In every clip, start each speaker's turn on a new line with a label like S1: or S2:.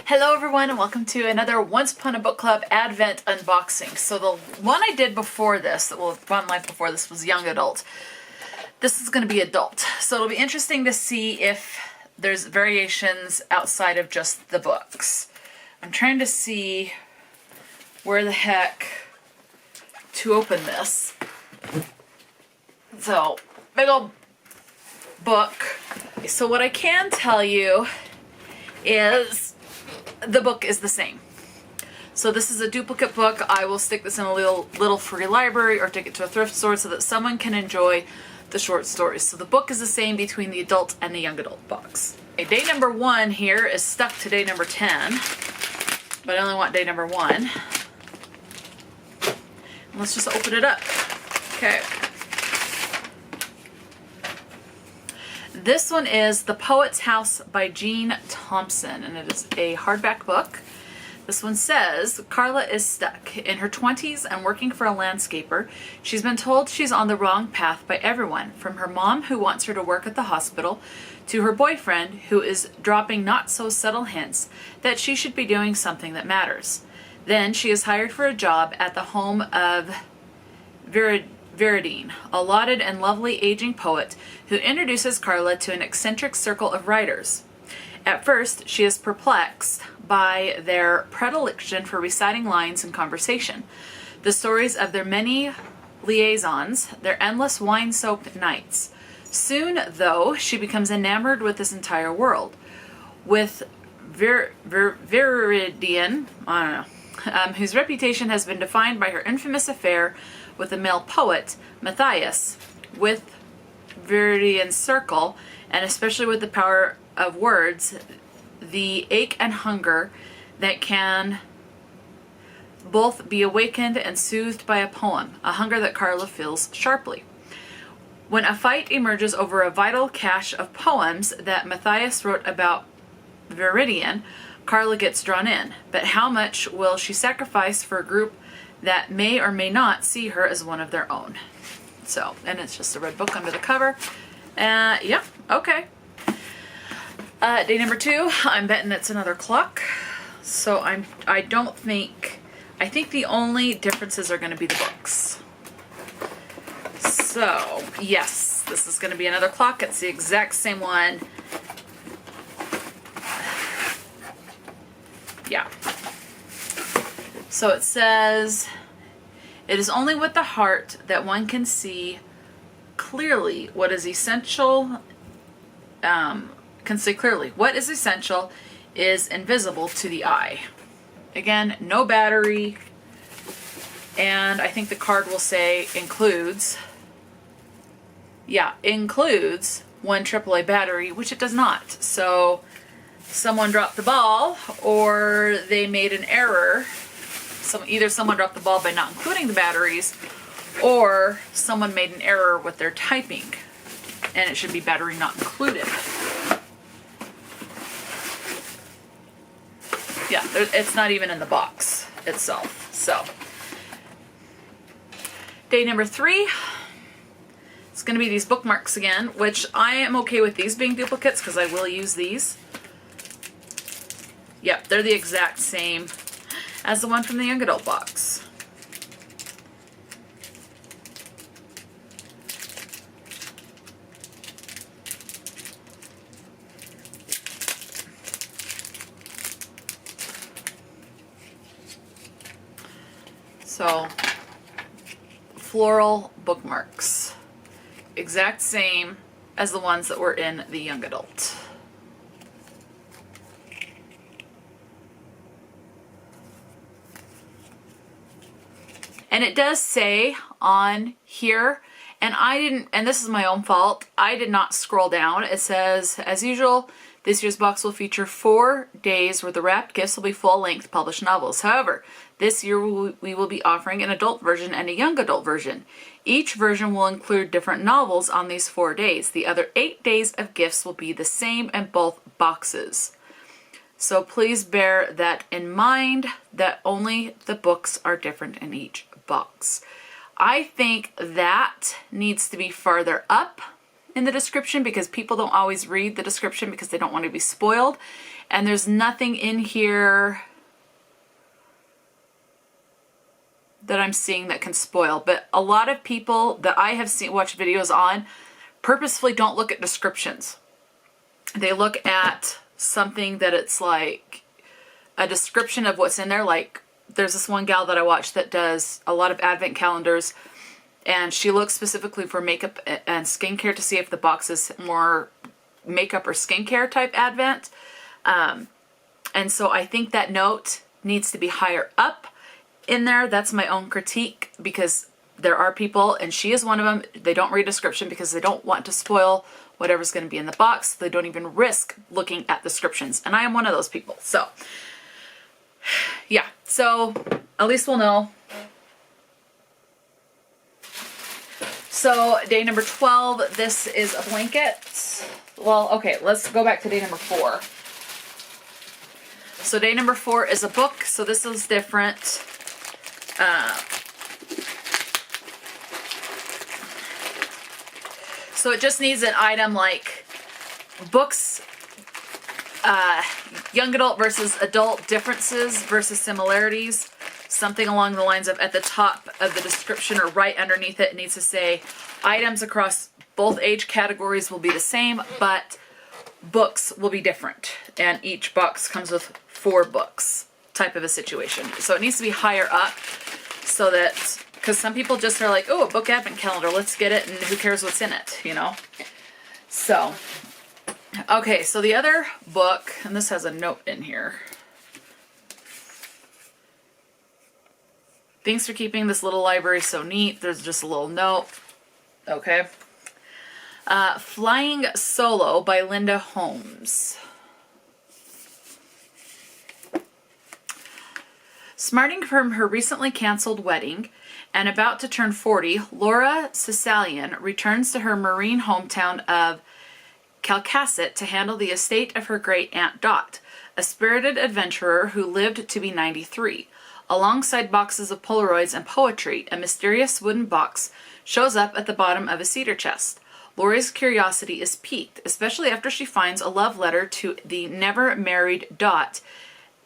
S1: Hello everyone and welcome to another Once Upon a Book Club Advent unboxing. So the one I did before this, well, one life before this was young adult. This is going to be adult. So it'll be interesting to see if there's variations outside of just the books. I'm trying to see where the heck to open this. So, big old book. So what I can tell you is the book is the same. So this is a duplicate book. I will stick this in a little free library or take it to a thrift store so that someone can enjoy the short stories. So the book is the same between the adult and the young adult box. Okay, day number 1 here is stuck to day number 10, but I only want day number 1. And let's just open it up. Okay. This one is The Poet's House by Jean Thompson, and it is a hardback book. This one says, Carla is stuck in her 20s and working for a landscaper. She's been told she's on the wrong path by everyone, from her mom who wants her to work at the hospital, to her boyfriend who is dropping not so subtle hints that she should be doing something that matters. Then she is hired for a job at the home of Viridine, a lauded and lovely aging poet who introduces Carla to an eccentric circle of writers. At first, she is perplexed by their predilection for reciting lines in conversation, the stories of their many liaisons, their endless wine-soaked nights. Soon, though, she becomes enamored with this entire world. With Viridian, whose reputation has been defined by her infamous affair with the male poet, Matthias, with Viridian's circle, and especially with the power of words, the ache and hunger that can both be awakened and soothed by a poem, a hunger that Carla feels sharply. When a fight emerges over a vital cache of poems that Matthias wrote about Viridian, Carla gets drawn in. But how much will she sacrifice for a group that may or may not see her as one of their own? So, and it's just a red book under the cover. Yeah, okay. Day number 2, I'm betting it's another clock. So I think the only differences are going to be the books. So, yes, this is going to be another clock. It's the exact same one. Yeah. So it says, it is only with the heart that one can see clearly what is essential, What is essential is invisible to the eye. Again, no battery, and I think the card will say includes. Yeah, includes 1 AAA battery, which it does not. So someone dropped the ball, or they made an error. Either someone dropped the ball by not including the batteries, or someone made an error with their typing, and it should be battery not included. Yeah, it's not even in the box itself. So, day number 3, it's going to be these bookmarks again, which I am okay with these being duplicates because I will use these. Yep, they're the exact same as the one from the young adult box. So, floral bookmarks. Exact same as the ones that were in the young adult. And it does say on here, and this is my own fault, I did not scroll down. It says, as usual, this year's box will feature 4 days where the wrapped gifts will be full-length published novels. However, this year we will be offering an adult version and a young adult version. Each version will include different novels on these 4 days. The other 8 days of gifts will be the same in both boxes. So please bear that in mind, that only the books are different in each box. I think that needs to be farther up in the description because people don't always read the description because they don't want to be spoiled. And there's nothing in here that I'm seeing that can spoil. But a lot of people that I have seen watch videos on purposefully don't look at descriptions. They look at something that it's like a description of what's in there. Like there's this one gal that I watch that does a lot of advent calendars, and she looks specifically for makeup and skincare to see if the box is more makeup or skincare type advent. And so I think that note needs to be higher up in there. That's my own critique, because there are people, and she is one of them, they don't read description because they don't want to spoil whatever's going to be in the box. They don't even risk looking at descriptions. And I am one of those people. So yeah, so at least we'll know. So day number 12, this is a blanket. Well, okay, let's go back to day number 4. So day number 4 is a book. So this is different. So it just needs an item like books, young adult versus adult, differences versus similarities. Something along the lines of at the top of the description or right underneath it, it needs to say items across both age categories will be the same, but books will be different. And each box comes with 4 books type of a situation. So it needs to be higher up so that, because some people just are like, oh, a book advent calendar, let's get it, and who cares what's in it, you know? So, okay, so the other book, and this has a note in here. Thanks for keeping this little library so neat. There's just a little note. Okay. Flying Solo by Linda Holmes. Smarting from her recently canceled wedding and about to turn 40, Laura Cecilian returns to her marine hometown of Calcasset to handle the estate of her great-aunt Dot, a spirited adventurer who lived to be 93. Alongside boxes of Polaroids and poetry, a mysterious wooden box shows up at the bottom of a cedar chest. Lori's curiosity is piqued, especially after she finds a love letter to the never-married Dot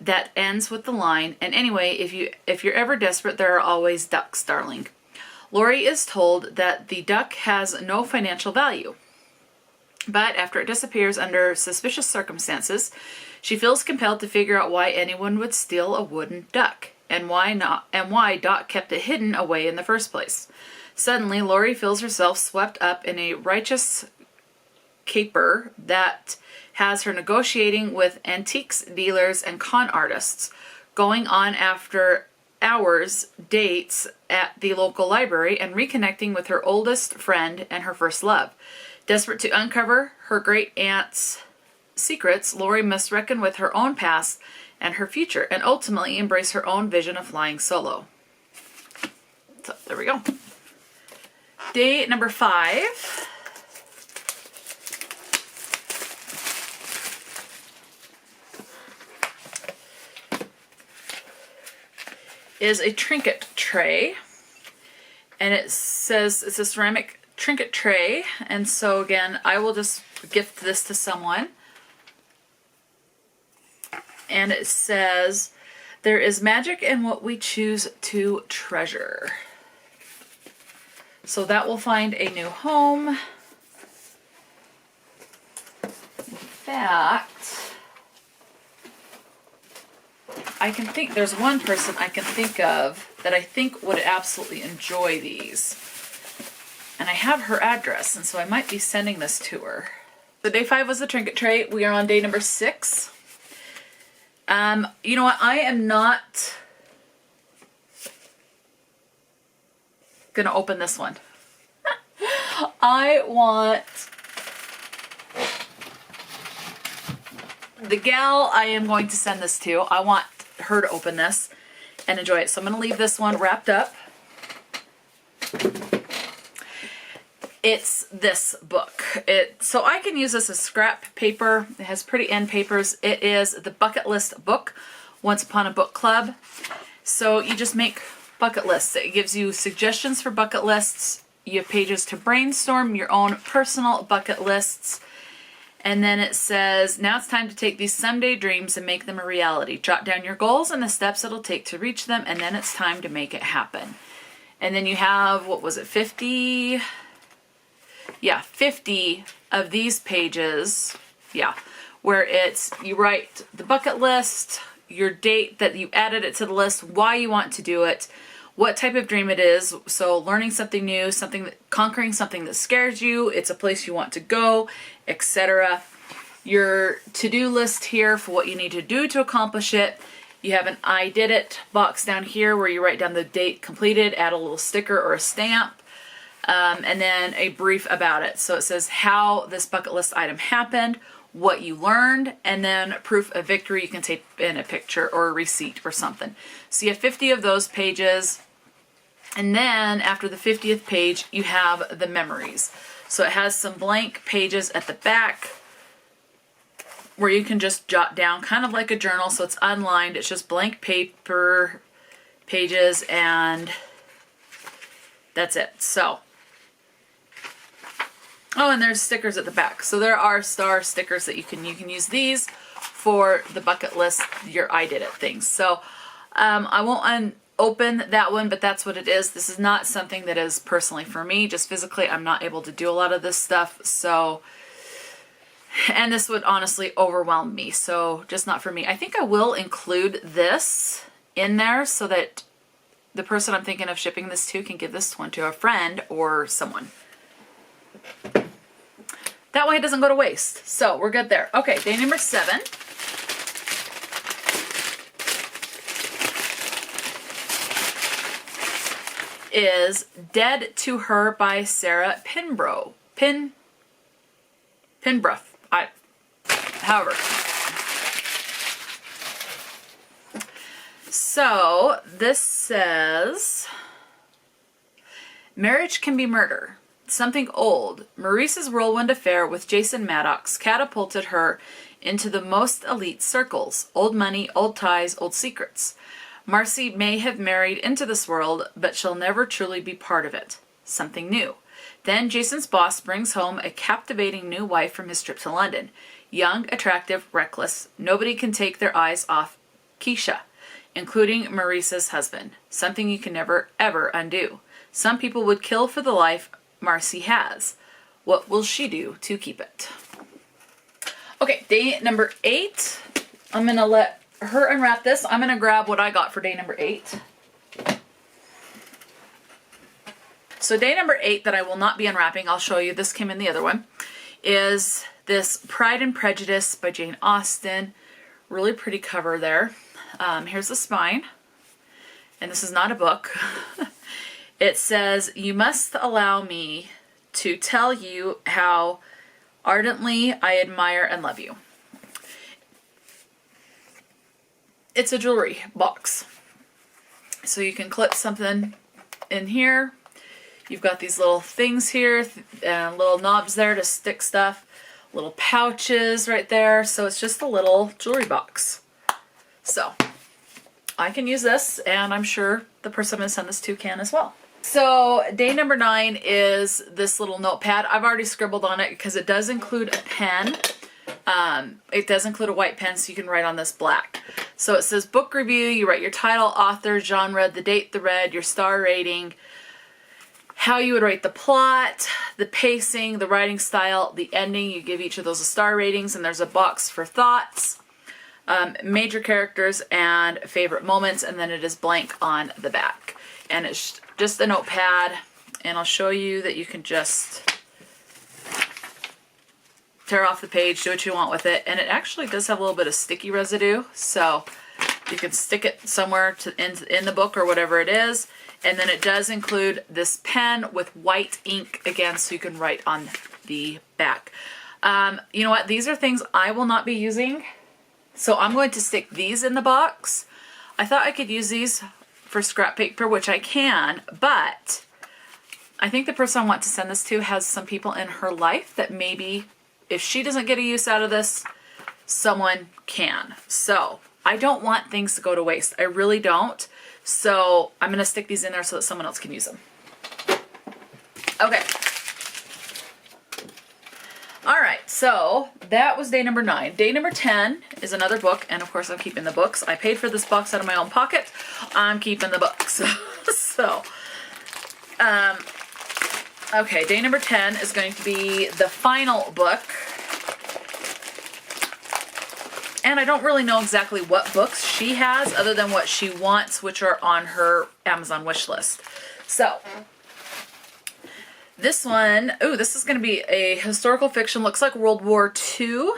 S1: that ends with the line, and anyway, if you're ever desperate, there are always ducks, darling. Lori is told that the duck has no financial value, but after it disappears under suspicious circumstances, she feels compelled to figure out why anyone would steal a wooden duck, and why Dot kept it hidden away in the first place. Suddenly, Lori feels herself swept up in a righteous caper that has her negotiating with antiques dealers and con artists, going on after hours dates at the local library, and reconnecting with her oldest friend and her first love. Desperate to uncover her great-aunt's secrets, Lori must reckon with her own past and her future, and ultimately embrace her own vision of flying solo. So, there we go. Day number 5. Is a trinket tray, and it says it's a ceramic trinket tray, and so again I will just gift this to someone, and it says there is magic in what we choose to treasure. So that will find a new home. In fact, I can think there's one person I can think of that I think would absolutely enjoy these. And I have her address, and so I might be sending this to her. So day 5 was the trinket tray. We are on day number 6. You know what? I am not gonna open this one. I want the gal I am going to send this to. I want her to open this and enjoy it. So I'm going to leave this one wrapped up. It's this book. So I can use this as scrap paper. It has pretty end papers. It is the bucket list book, Once Upon a Book Club. So you just make bucket lists. It gives you suggestions for bucket lists. You have pages to brainstorm your own personal bucket lists. And then it says, now it's time to take these someday dreams and make them a reality. Jot down your goals and the steps it'll take to reach them, and then it's time to make it happen. And then you have, what was it, 50? Yeah, 50 of these pages. Yeah, where it's, you write the bucket list, your date that you added it to the list, why you want to do it, what type of dream it is. So learning something new, conquering something that scares you, it's a place you want to go, etc. Your to-do list here for what you need to do to accomplish it. You have an I did it box down here where you write down the date completed, add a little sticker or a stamp, and then a brief about it. So it says how this bucket list item happened, what you learned, and then proof of victory. You can take in a picture or a receipt or something. So you have 50 of those pages. And then after the 50th page, you have the memories. So it has some blank pages at the back where you can just jot down, kind of like a journal. So it's unlined. It's just blank paper pages, and that's it. So, oh, and there's stickers at the back. So there are star stickers that you can use these for the bucket list, your I did it things. So I won't open that one, but that's what it is. This is not something that is personally for me. Just physically, I'm not able to do a lot of this stuff. So, and this would honestly overwhelm me. So just not for me. I think I will include this in there so that the person I'm thinking of shipping this to can give this one to a friend or someone. That way it doesn't go to waste. So we're good there. Okay, day number 7. Is Dead to Her by Sarah Pinbrough. However. So this says, marriage can be murder. Something old. Maurice's whirlwind affair with Jason Maddox catapulted her into the most elite circles. Old money, old ties, old secrets. Marcy may have married into this world, but she'll never truly be part of it. Something new. Then Jason's boss brings home a captivating new wife from his trip to London. Young, attractive, reckless. Nobody can take their eyes off Keisha, including Maurice's husband. Something you can never, ever undo. Some people would kill for the life Marcy has. What will she do to keep it? Okay, day number 8. I'm going to let her unwrap this. I'm going to grab what I got for day number 8. So day number 8 that I will not be unwrapping, I'll show you, this came in the other one, is this Pride and Prejudice by Jane Austen. Really pretty cover there. Here's the spine. And this is not a book. It says, you must allow me to tell you how ardently I admire and love you. It's a jewelry box. So you can clip something in here. You've got these little things here, and little knobs there to stick stuff. Little pouches right there. So it's just a little jewelry box. So I can use this, and I'm sure the person I'm going to send this to can as well. So day number 9 is this little notepad. I've already scribbled on it because it does include a pen. It does include a white pen, so you can write on this black. So it says book review. You write your title, author, genre, the date, the read, your star rating, how you would rate the plot, the pacing, the writing style, the ending. You give each of those a star ratings, and there's a box for thoughts, major characters, and favorite moments, and then it is blank on the back. And it's just a notepad, and I'll show you that you can just tear off the page, do what you want with it. And it actually does have a little bit of sticky residue, so you can stick it somewhere in the book or whatever it is. And then it does include this pen with white ink again, so you can write on the back. You know what? These are things I will not be using, so I'm going to stick these in the box. I thought I could use these for scrap paper, which I can, but I think the person I want to send this to has some people in her life that maybe if she doesn't get a use out of this, someone can. So I don't want things to go to waste. I really don't. So I'm going to stick these in there so that someone else can use them. Okay. All right. So that was day number 9. Day number 10 is another book, and of course I'm keeping the books. I paid for this box out of my own pocket. I'm keeping the books. So, okay, day number 10 is going to be the final book. And I don't really know exactly what books she has other than what she wants, which are on her Amazon wish list. So, this one, this is going to be a historical fiction, looks like World War II.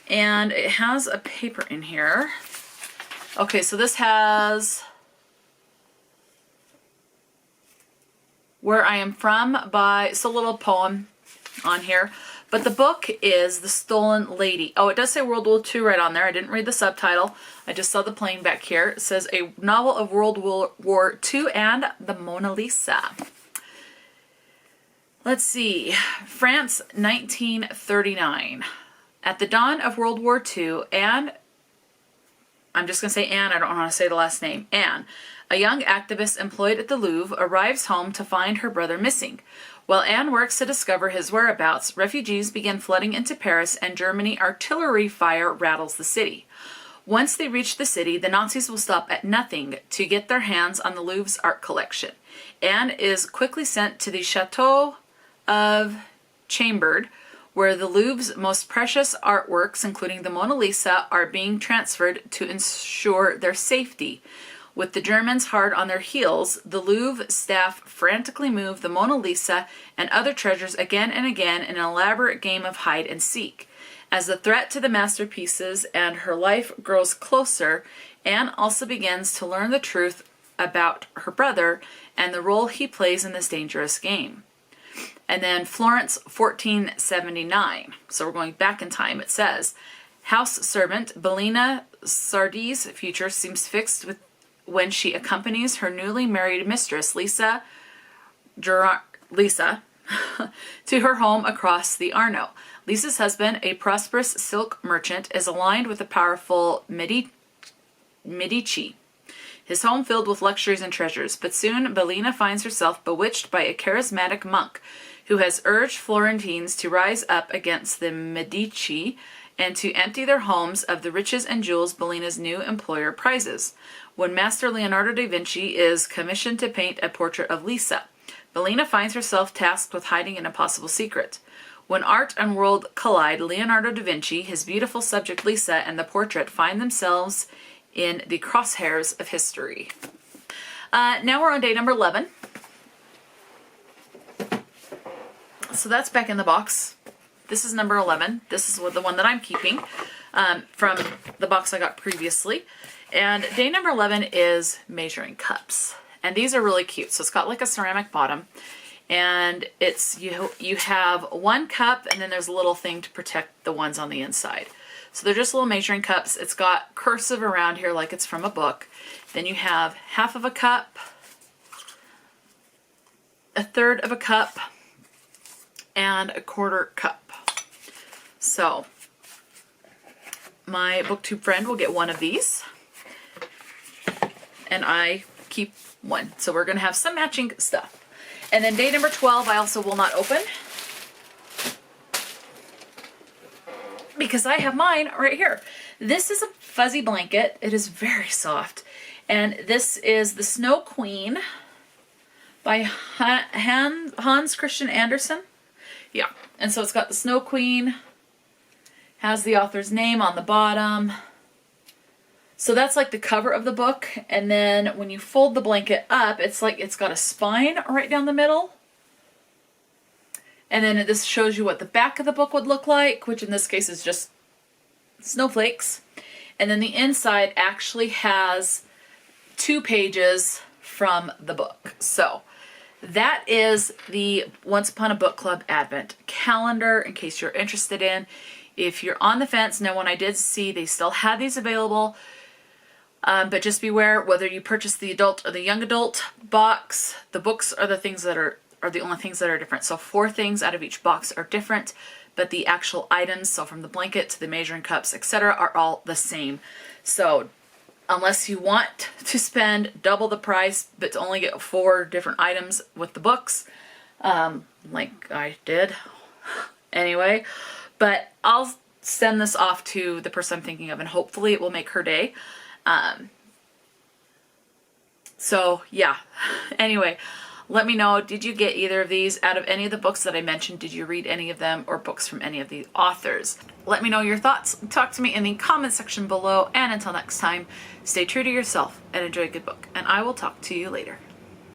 S1: And it has a paper in here. Okay, so this has Where I Am From by, it's a little poem on here. But the book is The Stolen Lady. Oh, it does say World War II right on there. I didn't read the subtitle. I just saw the plane back here. It says a novel of World War II and the Mona Lisa. Let's see. France, 1939. At the dawn of World War II, Anne, I'm just going to say Anne, I don't know how to say the last name, Anne, a young activist employed at the Louvre, arrives home to find her brother missing. While Anne works to discover his whereabouts, refugees begin flooding into Paris and German artillery fire rattles the city. Once they reach the city, the Nazis will stop at nothing to get their hands on the Louvre's art collection. Anne is quickly sent to the Chateau of Chambord, where the Louvre's most precious artworks, including the Mona Lisa, are being transferred to ensure their safety. With the Germans hard on their heels, the Louvre staff frantically move the Mona Lisa and other treasures again and again in an elaborate game of hide and seek. As the threat to the masterpieces and her life grows closer, Anne also begins to learn the truth about her brother and the role he plays in this dangerous game. And then Florence, 1479. So we're going back in time. It says, house servant Bellina Sardi's future seems fixed when she accompanies her newly married mistress, Lisa, to her home across the Arno. Lisa's husband, a prosperous silk merchant, is aligned with the powerful Medici. His home filled with luxuries and treasures, but soon Bellina finds herself bewitched by a charismatic monk who has urged Florentines to rise up against the Medici and to empty their homes of the riches and jewels Bellina's new employer prizes. When Master Leonardo da Vinci is commissioned to paint a portrait of Lisa, Bellina finds herself tasked with hiding an impossible secret. When art and world collide, Leonardo da Vinci, his beautiful subject Lisa, and the portrait find themselves in the crosshairs of history. Now we're on day number 11. So that's back in the box. This is number 11. This is the one that I'm keeping from the box I got previously. And day number 11 is measuring cups. And these are really cute. So it's got like a ceramic bottom. And it's you have one cup and then there's a little thing to protect the ones on the inside. So they're just little measuring cups. It's got cursive around here like it's from a book. Then you have half of a cup, a third of a cup, and a quarter cup. So my booktube friend will get one of these. And I keep one. So we're going to have some matching stuff. And then day number 12 I also will not open, because I have mine right here. This is a fuzzy blanket. It is very soft. And this is The Snow Queen by Hans Christian Andersen. Yeah. And so it's got the Snow Queen, has the author's name on the bottom. So that's like the cover of the book. And then when you fold the blanket up, it's like it's got a spine right down the middle. And then this shows you what the back of the book would look like, which in this case is just snowflakes. And then the inside actually has 2 pages from the book. So that is the Once Upon a Book Club Advent calendar, in case you're interested in. If you're on the fence, now when I did see they still had these available, but just beware, whether you purchase the adult or the young adult box, the books are the things that are the only things that are different. So 4 things out of each box are different, but the actual items, so from the blanket to the measuring cups, etc., are all the same. So unless you want to spend double the price, but to only get 4 different items with the books, like I did anyway. But I'll send this off to the person I'm thinking of, and hopefully it will make her day. So yeah, anyway, let me know, did you get either of these out of any of the books that I mentioned? Did you read any of them, or books from any of the authors? Let me know your thoughts. Talk to me in the comment section below, and until next time, stay true to yourself and enjoy a good book, and I will talk to you later.